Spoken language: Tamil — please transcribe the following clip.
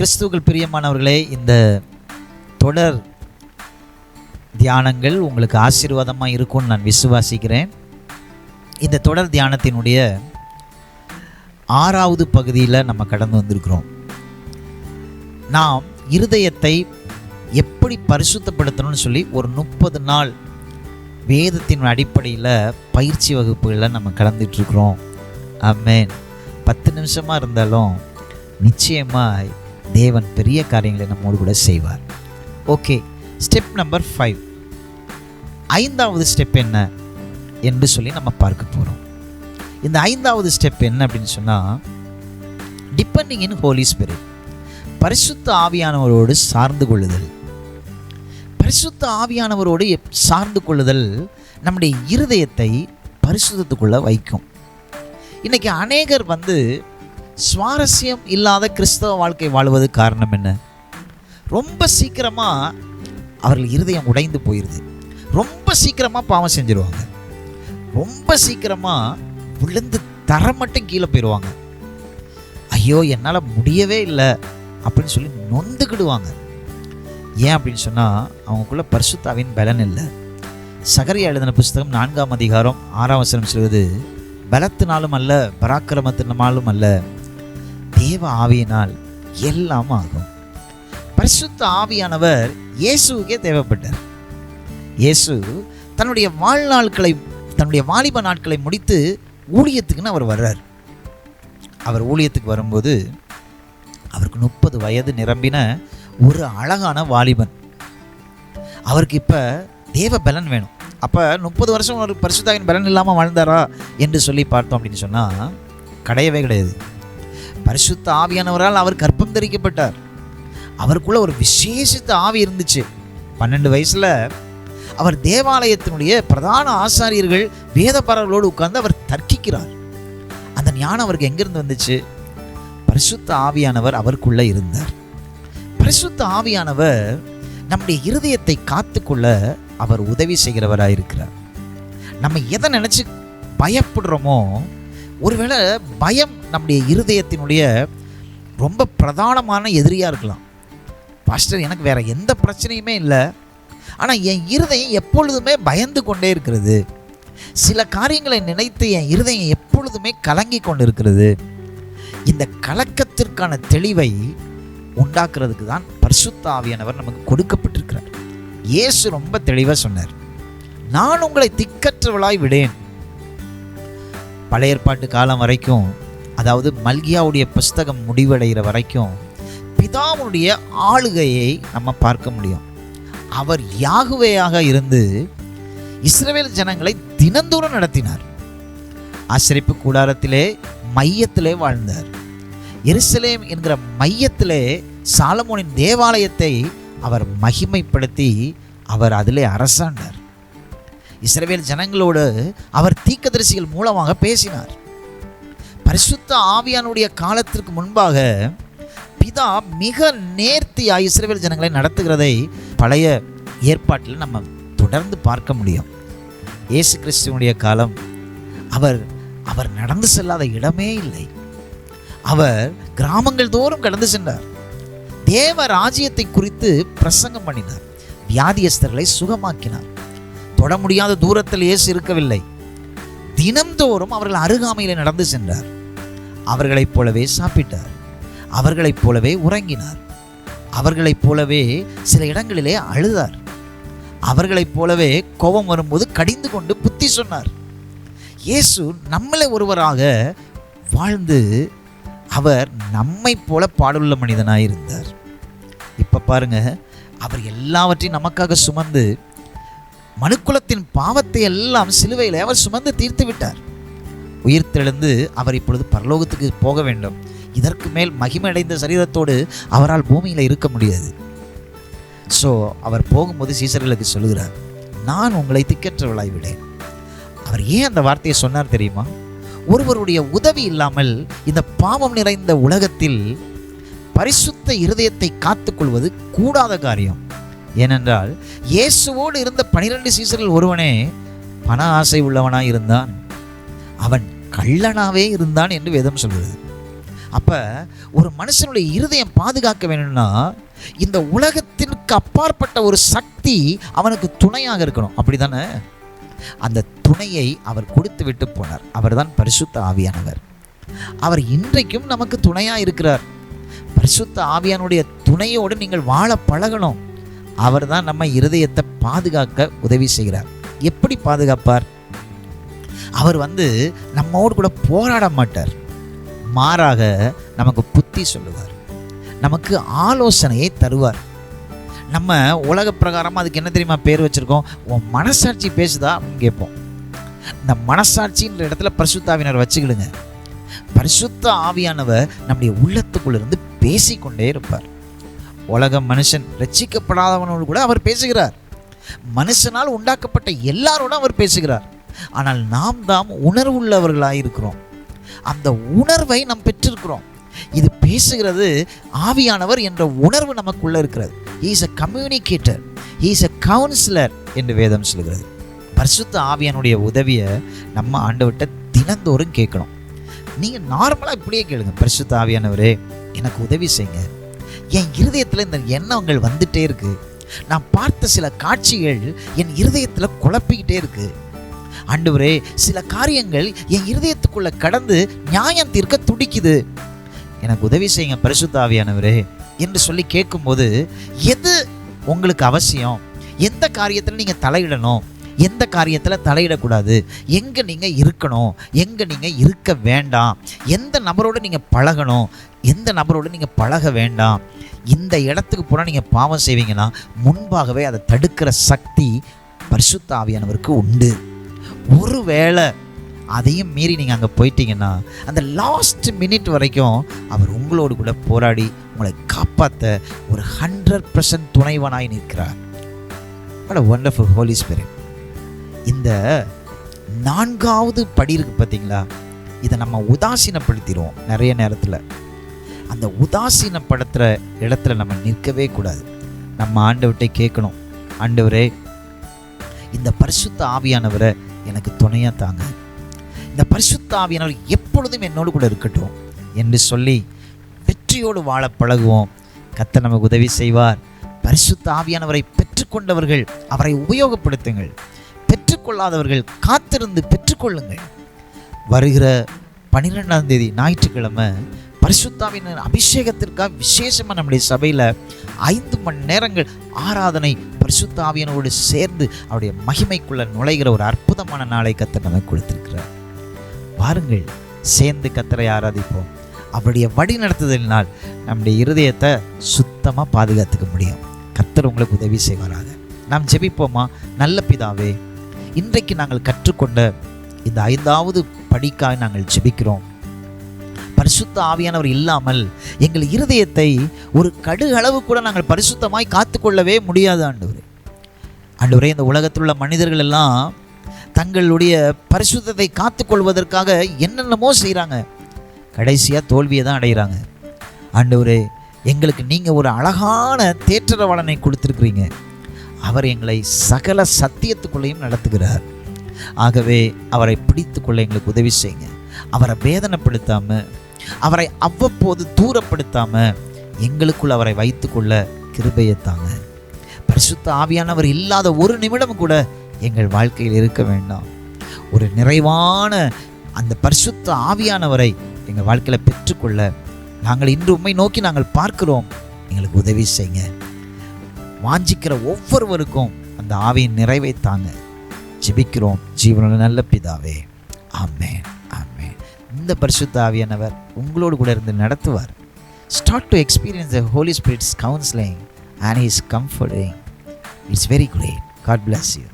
கிறிஸ்துவுக்குள் பிரியமானவர்களே, இந்த தொடர் தியானங்கள் உங்களுக்கு ஆசீர்வாதமாக இருக்கும்னு நான் விசுவாசிக்கிறேன். இந்த தொடர் தியானத்தினுடைய 6வது பகுதியில் நம்ம கடந்து வந்திருக்கிறோம். நாம் இருதயத்தை எப்படி பரிசுத்தப்படுத்தணும்னு சொல்லி ஒரு 30 நாள் வேதத்தின் அடிப்படையில் பயிற்சி வகுப்புகளில் நம்ம கலந்துட்டுருக்குறோம். ஆமென். 10 நிமிஷமாக இருந்தாலும் நிச்சயமாய் தேவன் பெரிய காரியங்களை நம்மோடு கூட செய்வார். ஓகே, ஸ்டெப் நம்பர் 5, 5வது ஸ்டெப் என்ன என்று சொல்லி நம்ம பார்க்க போகிறோம். இந்த 5வது ஸ்டெப் என்ன அப்படின்னு சொன்னால், டிபெண்டிங் இன் ஹோலி ஸ்பிரிட், பரிசுத்த ஆவியானவரோடு சார்ந்து கொள்ளுதல். பரிசுத்த ஆவியானவரோடு சார்ந்து கொள்ளுதல் நம்முடைய இருதயத்தை பரிசுத்தத்துக்குள்ளே வைக்கும். இன்றைக்கி அநேகர் சுவாரஸ்யம் இல்லாத கிறிஸ்தவ வாழ்க்கை வாழ்வது காரணம் என்ன? ரொம்ப சீக்கிரமாக அவர்கள் இருதயம் உடைந்து போயிடுது. ரொம்ப சீக்கிரமாக பாவம் செஞ்சிருவாங்க. ரொம்ப சீக்கிரமாக விழுந்து தர மட்டும் கீழே போயிடுவாங்க. ஐயோ என்னால் முடியவே இல்லை அப்படின்னு சொல்லி நொந்துக்கிடுவாங்க. ஏன் அப்படின்னு சொன்னால், அவங்களுக்குள்ள பரிசுத்தாவின் பலன் இல்லை. சகரியா எழுதின புஸ்தகம் 4ஆம் அதிகாரம் 6ஆம் வசனம் சொல்வது, பலத்தினாலும் அல்ல பராக்கிரமத்தினாலும் அல்ல, தேவ ஆவியினால் எல்லாம் ஆகும். பரிசுத்த ஆவியானவர் இயேசுவுக்கே தேவைப்பட்டார். இயேசு தன்னுடைய வாலிப நாட்களை முடித்து ஊழியத்துக்குன்னு அவர் வர்றார். அவர் ஊழியத்துக்கு வரும்போது அவருக்கு 30 வயது நிரம்பின ஒரு அழகான வாலிபன். அவருக்கு இப்போ தேவ பலன் வேணும். அப்போ 30 வருஷம் ஒரு பரிசுத்தாவின் பலன் இல்லாமல் வாழ்ந்தாரா என்று சொல்லி பார்த்தோம் அப்படின்னு சொன்னால் கிடையவே கிடையாது. பரிசுத்த ஆவியானவரால் அவர் கர்ப்பம் தரிக்கப்பட்டார். அவருக்குள்ள ஒரு விசேஷித்த ஆவி இருந்துச்சு. 12 வயசில் அவர் தேவாலயத்தினுடைய பிரதான ஆசாரியர்கள் வேதபாரர்களோடு உட்கார்ந்து அவர் தர்க்கிக்கிறார். அந்த ஞானம் அவருக்கு எங்கிருந்து வந்துச்சு? பரிசுத்த ஆவியானவர் அவருக்குள்ளே இருந்தார். பரிசுத்த ஆவியானவர் நம்முடைய இருதயத்தை காத்துக்கொள்ள அவர் உதவி செய்கிறவராயிருக்கிறார். நம்ம எதை நினச்சி பயப்படுறோமோ, ஒருவேளை பயம் நம்முடைய இருதயத்தினுடைய ரொம்ப பிரதானமான எதிரியாக இருக்கலாம். பாஸ்டர், எனக்கு வேற எந்த பிரச்சனையுமே இல்லை, ஆனால் என் இருதயம் எப்பொழுதுமே பயந்து கொண்டே இருக்கிறது. சில காரியங்களை நினைத்து என் இருதயம் எப்பொழுதுமே கலங்கி கொண்டு இருக்கிறது. இந்த கலக்கத்திற்கான தெளிவை உண்டாக்குறதுக்கு தான் பரிசுத்த ஆவியானவர் நமக்கு கொடுக்கப்பட்டிருக்கிறார். இயேசு ரொம்ப தெளிவாக சொன்னார், நான் உங்களை திக்கற்றவளாய் விடேன். பழைய ஏற்பாட்டு காலம் வரைக்கும், அதாவது மல்கியாவுடைய புஸ்தகம் முடிவடைகிற வரைக்கும் பிதாவுடைய ஆளுகையை நம்ம பார்க்க முடியும். அவர் யாகுவேயாக இருந்து இஸ்ரவேல் ஜனங்களை தினந்தோறும் நடத்தினார். ஆசரிப்பு கூடாரத்திலே மையத்திலே வாழ்ந்தார். எருசலேம் என்கிற மையத்திலே சாலமோனின் தேவாலயத்தை அவர் மகிமைப்படுத்தி அவர் அதிலே அரசாண்டார். இஸ்ரவேல் ஜனங்களோடு அவர் தீர்க்கதரிசிகள் மூலமாக பேசினார். பரிசுத்த ஆவியானுடைய காலத்திற்கு முன்பாக பிதா மிக நேர்த்தியாய் இஸ்ரவேல் ஜனங்களை நடத்துகிறதை பழைய ஏற்பாட்டில் நம்ம தொடர்ந்து பார்க்க முடியும். இயேசு கிறிஸ்துவனுடைய காலம் அவர் நடந்து செல்லாத இடமே இல்லை. அவர் கிராமங்கள் தோறும் கடந்து சென்றார். தேவ ராஜ்யத்தை குறித்து பிரசங்கம் பண்ணினார். வியாதியஸ்தர்களை சுகமாக்கினார். தொட முடியாத தூரத்தில் இயேசு இருக்கவில்லை. தினம்தோறும் அவர்கள் அருகாமையில் நடந்து சென்றார். அவர்களைப் போலவே சாப்பிட்டார். அவர்களைப் போலவே உறங்கினார். அவர்களைப் போலவே சில இடங்களிலே அழுதார். அவர்களைப் போலவே கோபம் வரும்போது கடிந்து கொண்டு புத்தி சொன்னார். இயேசு நம்மளே ஒருவராக வாழ்ந்து அவர் நம்மை போல பாடுள்ள மனிதனாயிருந்தார். இப்போ பாருங்க, அவர் எல்லாவற்றையும் நமக்காக சுமந்து மனுக்குலத்தின் பாவத்தை எல்லாம் சிலுவையில் அவர் சுமந்து தீர்த்து விட்டார். உயிர்த்தெழுந்து அவர் இப்பொழுது பரலோகத்துக்கு போக வேண்டும். இதற்கு மேல் மகிமை அடைந்த சரீரத்தோடு அவரால் பூமியில் இருக்க முடியாது. ஸோ அவர் போகும்போது சீசர்களுக்கு சொல்லுகிறார், நான் உங்களை திக்கற்றவளாய் விடேன். அவர் ஏன் அந்த வார்த்தையை சொன்னார் தெரியுமா? ஒருவருடைய உதவி இல்லாமல் இந்த பாவம் நிறைந்த உலகத்தில் பரிசுத்த இருதயத்தை காத்துக்கொள்வது கூடாத காரியம். ஏனென்றால் இயேசுவோடு இருந்த 12 சீசர்கள் ஒருவனே பண ஆசை உள்ளவனாய் இருந்தான். அவன் கள்ளனாவே இருந்தான் என்று வேதம் சொல்கிறது. அப்போ ஒரு மனுஷனுடைய இருதயம் பாதுகாக்க வேணும்னா இந்த உலகத்திற்கு அப்பாற்பட்ட ஒரு சக்தி அவனுக்கு துணையாக இருக்கணும். அப்படி தானே? அந்த துணையை அவர் கொடுத்து விட்டு போனார். அவர் தான் பரிசுத்த ஆவியானவர். அவர் இன்றைக்கும் நமக்கு துணையாக இருக்கிறார். பரிசுத்த ஆவியானுடைய துணையோடு நீங்கள் வாழ பழகணும். அவர் தான் நம்ம இருதயத்தை பாதுகாக்க உதவி செய்கிறார். எப்படி பாதுகாப்பார்? அவர் நம்மோடு கூட போராட மாட்டார். மாறாக நமக்கு புத்தி சொல்லுவார், நமக்கு ஆலோசனையை தருவார். நம்ம உலக பிரகாரமாக அதுக்கு என்ன தெரியுமா பேர் வச்சுருக்கோம்? உன் மனசாட்சி பேசுதா அப்படின்னு கேட்போம். இந்த மனசாட்சின்ற இடத்துல பரிசுத்த ஆவியானவர் வச்சுக்கிடுங்க. பரிசுத்த ஆவியானவர் நம்முடைய உள்ளத்துக்குள்ளிருந்து பேசிக்கொண்டே இருப்பார். உலக மனுஷன் ரட்சிக்கப்படாதவனோடு கூட அவர் பேசுகிறார். மனுஷனால் உண்டாக்கப்பட்ட எல்லாரோடும் அவர் பேசுகிறார். ஆனால் நாம் தான் உணர்வுள்ளவர்களாக இருக்கிறோம். அந்த உணர்வை நாம் பெற்றிருக்கிறோம். இது பேசுகிறது ஆவியானவர் என்ற உணர்வு நமக்குள்ள இருக்கிறது. He is a communicator, he is a counselor என்று வேதம் சொல்கிறது. பரிசுத்த ஆவியானுடைய உதவியை நம்ம ஆண்டவர்கிட்ட தினந்தோறும் கேட்கணும். நீங்கள் நார்மலாக இப்படியே கேளுங்க, பரிசுத்த ஆவியானவரே எனக்கு உதவி செய்யுங்க, என் இருதயத்தில் இந்த எண்ணங்கள் வந்துட்டே இருக்கு, நான் பார்த்த சில காட்சிகள் என் இருதயத்தில் குழப்பிக்கிட்டே இருக்கு, ஆண்டவரே சில காரியங்கள் என் இருதயத்துக்குள்ள கடந்து நியாயம் தீர்க்க துடிக்குது, எனக்கு உதவி செய்யுங்க பரிசுத்த ஆவியானவரே என்று சொல்லி கேட்கும்போது எது உங்களுக்கு அவசியம், எந்த காரியத்தில் நீங்கள் தலையிடணும், எந்த காரியத்தில் தலையிடக்கூடாது, எங்கே நீங்கள் இருக்கணும், எங்கே நீங்கள் இருக்க வேண்டாம், எந்த நபரோடு நீங்கள் பழகணும், எந்த நபரோடு நீங்கள் பழக வேண்டாம், இந்த இடத்துக்கு போனால் நீங்கள் பாவம் செய்வீங்கன்னா முன்பாகவே அதை தடுக்கிற சக்தி பரிசுத்த ஆவியானவருக்கு உண்டு. ஒருவேளை அதையும் மீறி நீங்கள் அங்கே போயிட்டீங்கன்னா அந்த லாஸ்ட் மினிட் வரைக்கும் அவர் உங்களோடு கூட போராடி உங்களை காப்பாற்ற ஒரு 100% துணைவனாய் நிற்கிறார். What a wonderful Holy Spirit. இந்த 4வது படி இருக்கு பார்த்தீங்களா, இதை நம்ம உதாசீனப்படுத்திடுவோம் நிறைய நேரத்தில். அந்த உதாசீனப்படுத்துகிற இடத்துல நம்ம நிற்கவே கூடாது. நம்ம ஆண்டவர்கிட்ட கேட்கணும், ஆண்டவரே இந்த பரிசுத்த ஆவியானவரை எனக்கு துணையாக தாங்க, இந்த பரிசுத்த ஆவியானவர் எப்பொழுதும் என்னோடு கூட இருக்கட்டும் என்று சொல்லி வெற்றியோடு வாழ பழகுவோம். கர்த்தர் நமக்கு உதவி செய்வார். பரிசுத்த ஆவியானவரை பெற்றுக்கொண்டவர்கள் அவரை உபயோகப்படுத்துங்கள், பெற்றுக்கொள்ளாதவர்கள் காத்திருந்து பெற்றுக்கொள்ளுங்கள். வருகிற 12ஆம் தேதி ஞாயிற்றுக்கிழமை பரிசுத்தாவின் அபிஷேகத்திற்காக விசேஷமாக நம்முடைய சபையில் 5 மணி நேரங்கள் ஆராதனை பரிசுத்த ஆவியானவரோடு சேர்ந்து அவருடைய மகிமைக்குள்ள நுழைகிற ஒரு அற்புதமான நாளை கர்த்தர் நமக்கு கொடுத்திருக்கிறார். வாருங்கள், சேர்ந்து கர்த்தரை ஆராதிப்போம். அவருடைய வழி நடத்துதலினால் நம்முடைய இருதயத்தை சுத்தமாக பாதுகாத்துக்க முடியும். கர்த்தர் உங்களுக்கு உதவி செய்வாராக. நாம் ஜெபிப்போமா? நல்ல பிதாவே, இன்றைக்கு நாங்கள் கற்றுக்கொண்ட இந்த 5வது படிக்காக நாங்கள் ஜெபிக்கிறோம். பரிசுத்த ஆவியானவர் இல்லாமல் எங்கள் இருதயத்தை ஒரு கடுகளவு கூட நாங்கள் பரிசுத்தமாய் காத்துக்கொள்ளவே முடியாது. ஆண்டவரே இந்த உலகத்தில் உள்ள மனிதர்கள் எல்லாம் தங்களுடைய பரிசுத்தத்தை காத்துக்கொள்வதற்காக என்னென்னமோ செய்கிறாங்க, கடைசியாக தோல்வியை தான் அடைகிறாங்க. ஆண்டவரே எங்களுக்கு நீங்கள் ஒரு அழகான தேற்றரவாளனை கொடுத்துருக்குறீங்க. அவர் எங்களை சகல சத்தியத்துக்குள்ளேயும் நடத்துகிறார். ஆகவே அவரை பிடித்து கொள்ள எங்களுக்கு உதவி செய்யுங்க. அவரை வேதனைப்படுத்தாமல், அவரை அவ்வப்போது தூரப்படுத்தாமல் எங்களுக்குள் அவரை வைத்துக்கொள்ள கிருபையை தாங்க. பரிசுத்த ஆவியானவர் இல்லாத ஒரு நிமிடம் கூட எங்கள் வாழ்க்கையில் இருக்க வேண்டாம். ஒரு நிறைவான அந்த பரிசுத்த ஆவியானவரை எங்கள் வாழ்க்கையில் பெற்றுக்கொள்ள நாங்கள் இன்று உம்மை நோக்கி நாங்கள் பார்க்கிறோம். எங்களுக்கு உதவி செய்யுங்க. வாஞ்சிக்கிற ஒவ்வொருவருக்கும் அந்த ஆவியின் நிறைவை தாங்க. ஜெபிக்கிறோம் ஜீவனுள்ள நல்ல பிதாவே, ஆமென், ஆமென். இந்த பரிசுத்த ஆவியானவர் உங்களோடு கூட இருந்து நடத்துவார். Start to experience the Holy Spirit's counseling and His comforting. It's very great. God bless you.